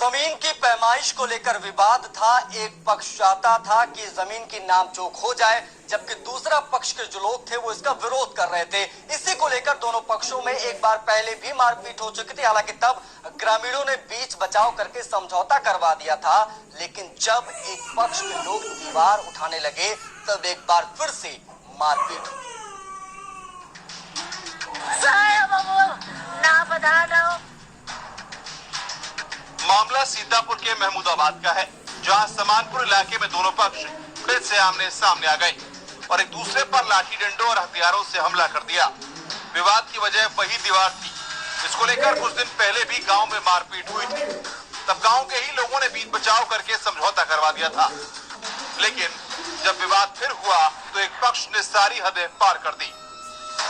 जमीन की पैमाइश को लेकर विवाद था। एक पक्ष चाहता था कि जमीन की नामचोक हो जाए, जबकि दूसरा पक्ष के जो लोग थे वो इसका विरोध कर रहे थे। इसी को लेकर दोनों पक्षों में एक बार पहले भी मारपीट हो चुकी थी। हालांकि तब ग्रामीणों ने बीच बचाव करके समझौता करवा दिया था, लेकिन जब एक पक्ष के लोग दीवार उठाने लगे तब एक बार फिर से मारपीट हुई। मामला सीतापुर के महमूदाबाद का है, जहां समानपुर इलाके में दोनों पक्ष फिर से आमने सामने आ गए और एक दूसरे पर लाठी डंडों और हथियारों से हमला कर दिया। विवाद की वजह वही दीवार थी। इसको लेकर कुछ दिन पहले भी गांव में मारपीट हुई थी। तब गांव के ही लोगों ने बीच बचाव करके समझौता करवा दिया था, लेकिन जब विवाद फिर हुआ तो एक पक्ष ने सारी हदें पार कर दी।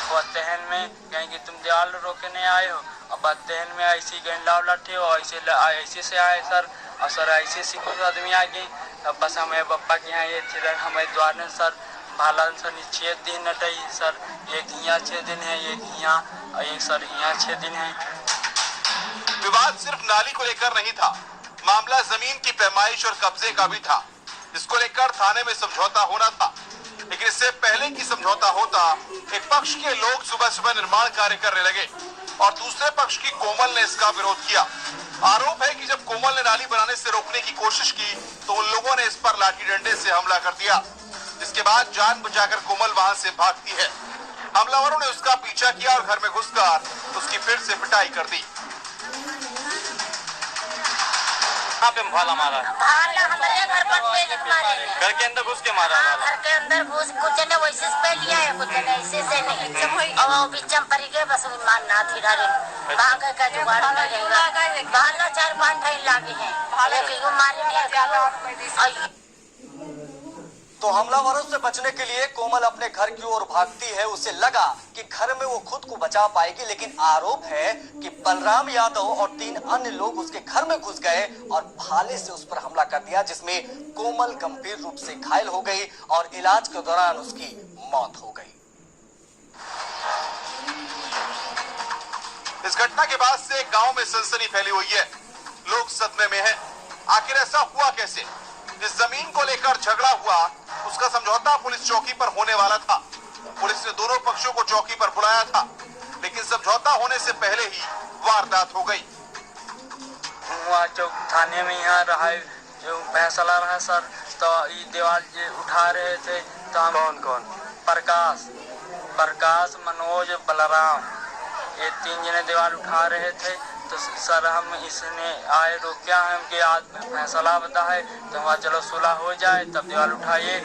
तहन में कहेंगे तुम दीवार रोकने आए हो, अब तहन में ऐसी गंडा लट्ठे हो, ऐसे से आए सर, और सर ऐसे से कुछ आदमी आ गए। अब बस हमें पप्पा के यहाँ ये थे, हमें द्वार ने सर भाला सर 6 दिन नटई सर, एक यहाँ 6 दिन है, एक यहाँ और एक सर यहाँ 6 दिन है। विवाद सिर्फ नाली को लेकर नहीं था, मामला जमीन की पैमाइश और कब्जे का भी था। इसको लेकर थाने में समझौता होना था, लेकिन इससे पहले की समझौता होता एक पक्ष के लोग सुबह सुबह निर्माण कार्य करने लगे और दूसरे पक्ष की कोमल ने इसका विरोध किया। आरोप है कि जब कोमल ने नाली बनाने से रोकने की कोशिश की तो उन लोगों ने इस पर लाठी डंडे से हमला कर दिया, जिसके बाद जान बचाकर कोमल वहां से भागती है। हमलावरों ने उसका पीछा किया और घर में घुसकर उसकी फिर से पिटाई कर दी। कहाँ पे भाला मारा? भाला हमारे घर पर मारे, घर के अंदर घुस के मारा? घर के अंदर घुस, कुछ ने वैसे पे लिया है, कुछ ने ऐसे से नहीं, और वो बीचम पड़ गए, बस मान ना थी डाले भाग का जुगाड़ नहीं रहेगा। भाला 4-5 ठेल लागे हैं, लेकिन मारे नहीं। तो हमलावरों से बचने के लिए कोमल अपने घर की ओर भागती है। उसे लगा कि घर में वो खुद को बचा पाएगी, लेकिन आरोप है कि बलराम यादव और 3 अन्य लोग उसके घर में घुस गए और भाले से उस पर हमला कर दिया, जिसमें कोमल गंभीर रूप से घायल हो गई और इलाज के दौरान उसकी मौत हो गई। इस घटना के बाद से गांव में सनसनी फैली हुई है। लोग सदमे में हैं। आखिर ऐसा हुआ कैसे? जिस जमीन को लेकर झगड़ा हुआ उसका समझौता पुलिस चौकी पर होने वाला था। पुलिस ने दोनों पक्षों को चौकी पर बुलाया था, लेकिन समझौता होने से पहले ही वारदात हो गई। वहाँ चौक थाने में यहाँ रहा जो फैसला रहा सर, तो ये दीवार उठा रहे थे तो हम कौन प्रकाश मनोज बलराम, ये 3 जने दीवार उठा रहे थे। तो सर हम इसने आए रोक्या है, हमके आज फैसला बता है तो वहाँ चलो सुलह हो जाए, तब दीवार उठाइए।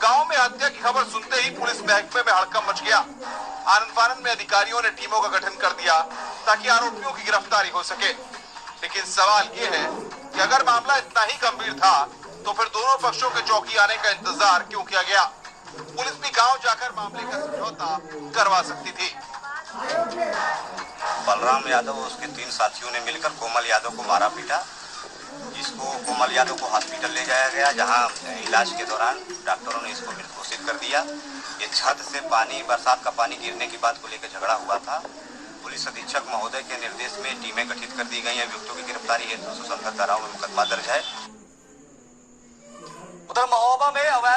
गांव में हत्या की खबर सुनते ही पुलिस महकमे में हड़कंप मच गया। आनंद फानंद में अधिकारियों ने टीमों का गठन कर दिया ताकि आरोपियों की गिरफ्तारी हो सके। लेकिन सवाल ये है कि अगर मामला इतना ही गंभीर था तो फिर दोनों पक्षों के चौकी आने का इंतजार क्यों किया गया? पुलिस भी गाँव जाकर मामले का समझौता करवा सकती थी। बलराम यादव और उसके 3 साथियों ने मिलकर कोमल यादव को मारा पीटा, जिसको कोमल यादव को हॉस्पिटल ले जाया गया, जहां इलाज के दौरान डॉक्टरों ने इसको मृत घोषित कर दिया। ये छत से पानी, बरसात का पानी गिरने की बात को लेकर झगड़ा हुआ था। पुलिस अधीक्षक महोदय के निर्देश में टीमें गठित कर दी गई हैं। अभियुक्तों की गिरफ्तारी हेतु 270 धाराओं में मुकदमा दर्ज है। उधर महोबा में